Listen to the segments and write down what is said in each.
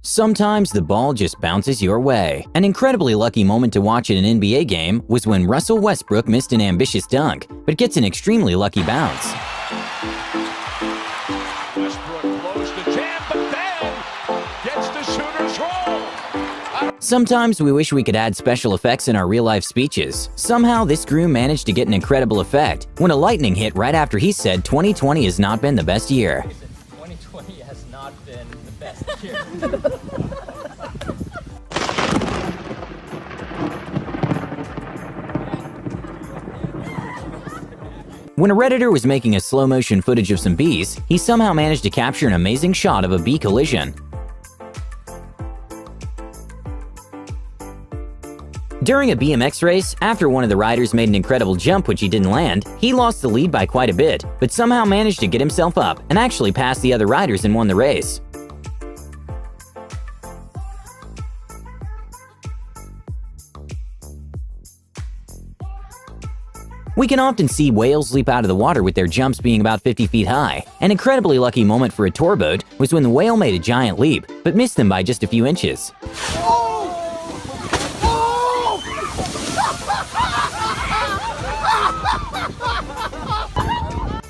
Sometimes the ball just bounces your way. An incredibly lucky moment to watch at an NBA game was when Russell Westbrook missed an ambitious dunk, but gets an extremely lucky bounce. Westbrook blows the jam, but then gets the shooter's roll. Sometimes we wish we could add special effects in our real-life speeches. Somehow this groom managed to get an incredible effect when a lightning hit right after he said 2020 has not been the best year. 2020 has not been the best year. When a Redditor was making a slow-motion footage of some bees, he somehow managed to capture an amazing shot of a bee collision. During a BMX race, after one of the riders made an incredible jump which he didn't land, he lost the lead by quite a bit, but somehow managed to get himself up and actually passed the other riders and won the race. We can often see whales leap out of the water with their jumps being about 50 feet high. An incredibly lucky moment for a tour boat was when the whale made a giant leap, but missed them by just a few inches.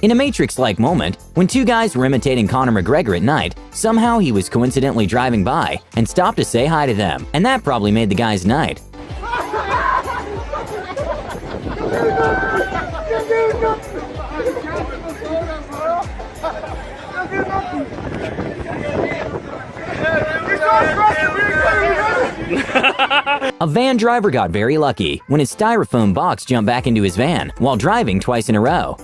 In a Matrix-like moment, when two guys were imitating Conor McGregor at night, somehow he was coincidentally driving by and stopped to say hi to them, and that probably made the guy's night. A van driver got very lucky when his styrofoam box jumped back into his van while driving twice in a row.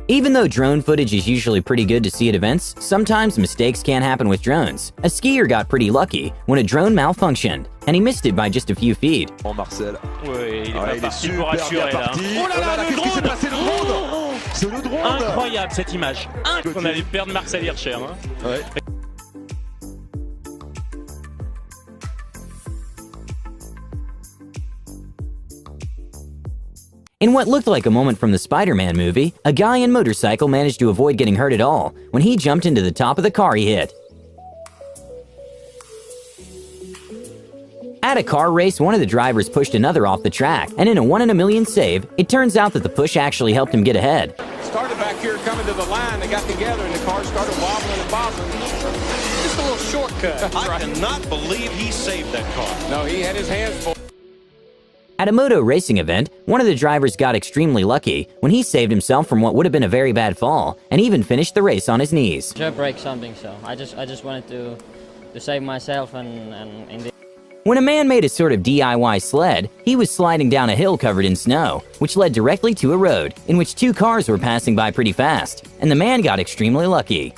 Even though drone footage is usually pretty good to see at events, sometimes mistakes can happen with drones. A skier got pretty lucky when a drone malfunctioned, and he missed it by just a few feet. Oh Marcel. Oui, il est Ah, pas il est parti super pour assurer bien là. parti. Oh là là, Qu'est-ce qui s'est passé, le drone? C'est le drone. Incroyable cette image. On allait perdre Marcel Hirscher. Hein. Ouais. In what looked like a moment from the Spider-Man movie, a guy in motorcycle managed to avoid getting hurt at all when he jumped into the top of the car he hit. At a car race, one of the drivers pushed another off the track, and in a 1 in a million save, it turns out that the push actually helped him get ahead. Started back here coming to the line. They got together and the car started wobbling and bobbling. Just a little shortcut. I cannot believe he saved that car. No, he had his hands full. At a moto racing event, one of the drivers got extremely lucky when he saved himself from what would have been a very bad fall, and even finished the race on his knees. Should break something, so I just wanted to save myself and in the When a man made a sort of DIY sled, he was sliding down a hill covered in snow, which led directly to a road in which two cars were passing by pretty fast, and the man got extremely lucky.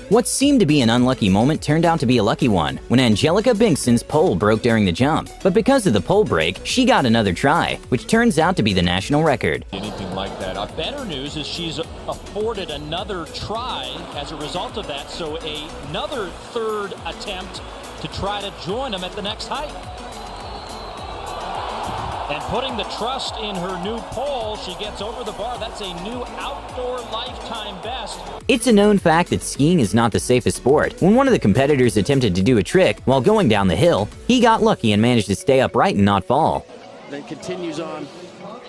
What seemed to be an unlucky moment turned out to be a lucky one when Angelica Bingston's pole broke during the jump. But because of the pole break, she got another try, which turns out to be the national record. Anything like that. Better news is she's afforded another try as a result of that, so another third attempt to try to join them at the next height. And putting the trust in her new pole, she gets over the bar. That's a new outdoor lifetime best. It's a known fact that skiing is not the safest sport. When one of the competitors attempted to do a trick while going down the hill, he got lucky and managed to stay upright and not fall. Then continues on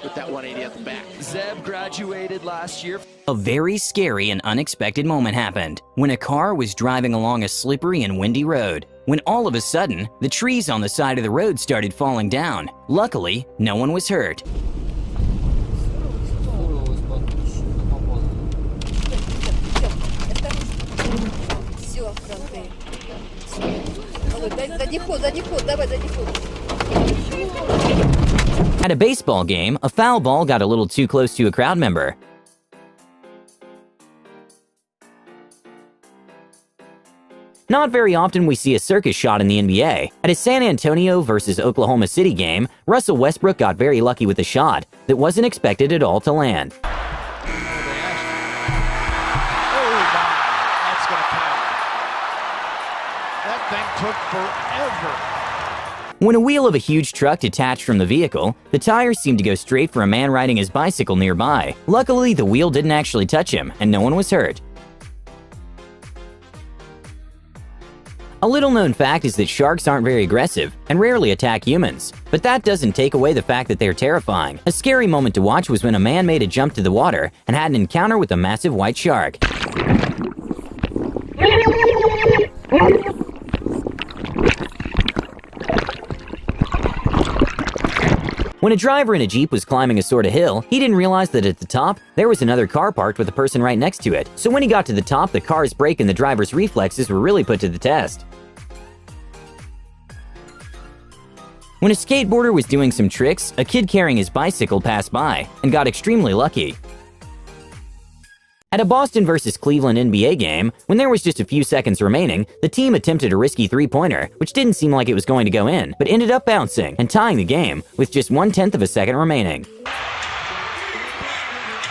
with that 180 at the back. Zeb graduated last year. A very scary and unexpected moment happened when a car was driving along a slippery and windy road, when all of a sudden, the trees on the side of the road started falling down. Luckily, no one was hurt. At a baseball game, a foul ball got a little too close to a crowd member. Not very often we see a circus shot in the NBA. At a San Antonio versus Oklahoma City game, Russell Westbrook got very lucky with a shot that wasn't expected at all to land. Oh, my. That's going to count. That thing took forever. When a wheel of a huge truck detached from the vehicle, the tires seemed to go straight for a man riding his bicycle nearby. Luckily, the wheel didn't actually touch him, and no one was hurt. A little-known fact is that sharks aren't very aggressive and rarely attack humans, but that doesn't take away the fact that they're terrifying. A scary moment to watch was when a man made a jump to the water and had an encounter with a massive white shark. When a driver in a Jeep was climbing a sort of hill, he didn't realize that at the top, there was another car parked with a person right next to it. So when he got to the top, the car's brake and the driver's reflexes were really put to the test. When a skateboarder was doing some tricks, a kid carrying his bicycle passed by and got extremely lucky. At a Boston vs. Cleveland NBA game, when there was just a few seconds remaining, the team attempted a risky three-pointer, which didn't seem like it was going to go in, but ended up bouncing and tying the game with just 1/10 of a second remaining.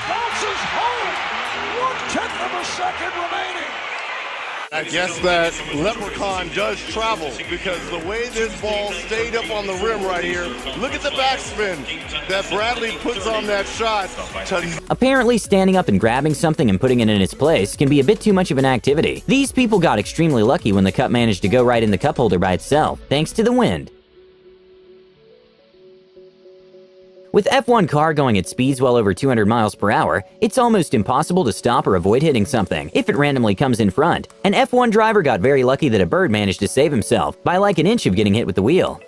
Bounces home. 1/10 of a second remaining. I guess that Leprechaun does travel because the way this ball stayed up on the rim right here, look at the backspin that Bradley puts on that shot. Apparently, standing up and grabbing something and putting it in its place can be a bit too much of an activity. These people got extremely lucky when the cup managed to go right in the cup holder by itself, thanks to the wind. With F1 car going at speeds well over 200 miles per hour, it's almost impossible to stop or avoid hitting something if it randomly comes in front. An F1 driver got very lucky that a bird managed to save himself by like an inch of getting hit with the wheel.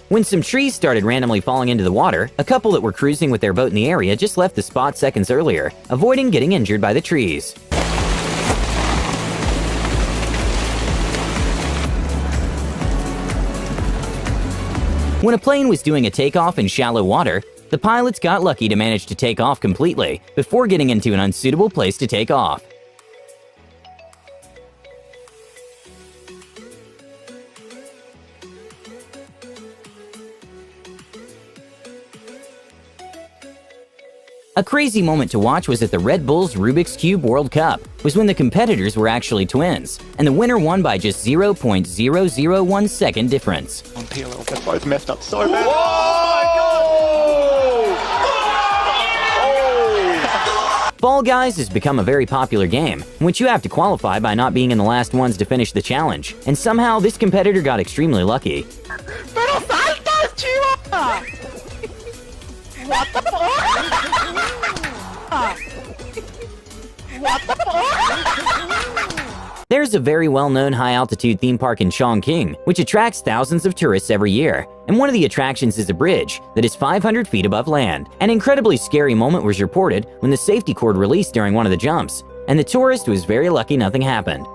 When some trees started randomly falling into the water, a couple that were cruising with their boat in the area just left the spot seconds earlier, avoiding getting injured by the trees. When a plane was doing a takeoff in shallow water, the pilots got lucky to manage to take off completely before getting into an unsuitable place to take off. A crazy moment to watch was at the Red Bull's Rubik's Cube World Cup, was when the competitors were actually twins, and the winner won by just 0.001 second difference. They're both messed up so bad. Oh! Fall Guys has become a very popular game, in which you have to qualify by not being in the last ones to finish the challenge, and somehow this competitor got extremely lucky. ¡Pero salta, chiva! What the fuck? What the fuck? There's a very well-known high-altitude theme park in Chongqing, which attracts thousands of tourists every year. And one of the attractions is a bridge that is 500 feet above land. An incredibly scary moment was reported when the safety cord released during one of the jumps, and the tourist was very lucky nothing happened.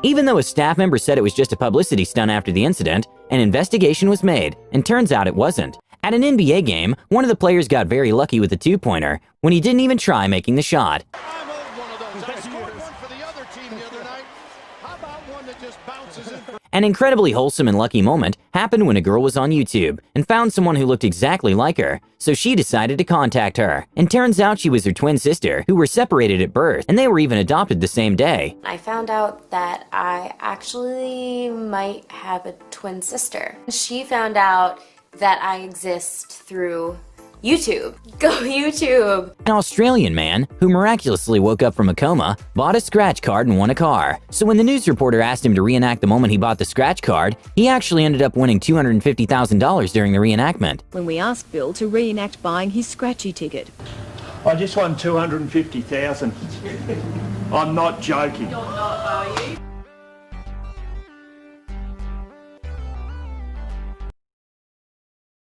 Even though a staff member said it was just a publicity stunt after the incident, an investigation was made, and turns out it wasn't. At an NBA game, one of the players got very lucky with a two-pointer when he didn't even try making the shot. I love one of those. I scored one for the other team the other night. How about one that just bounces in for... An incredibly wholesome and lucky moment happened when a girl was on YouTube and found someone who looked exactly like her, so she decided to contact her. And turns out she was her twin sister, who were separated at birth, and they were even adopted the same day. I found out that I actually might have a twin sister. She found out that I exist through YouTube. Go YouTube! An Australian man, who miraculously woke up from a coma, bought a scratch card and won a car. So when the news reporter asked him to reenact the moment he bought the scratch card, he actually ended up winning $250,000 during the reenactment. When we asked Bill to reenact buying his scratchy ticket. I just won $250,000. I'm not joking.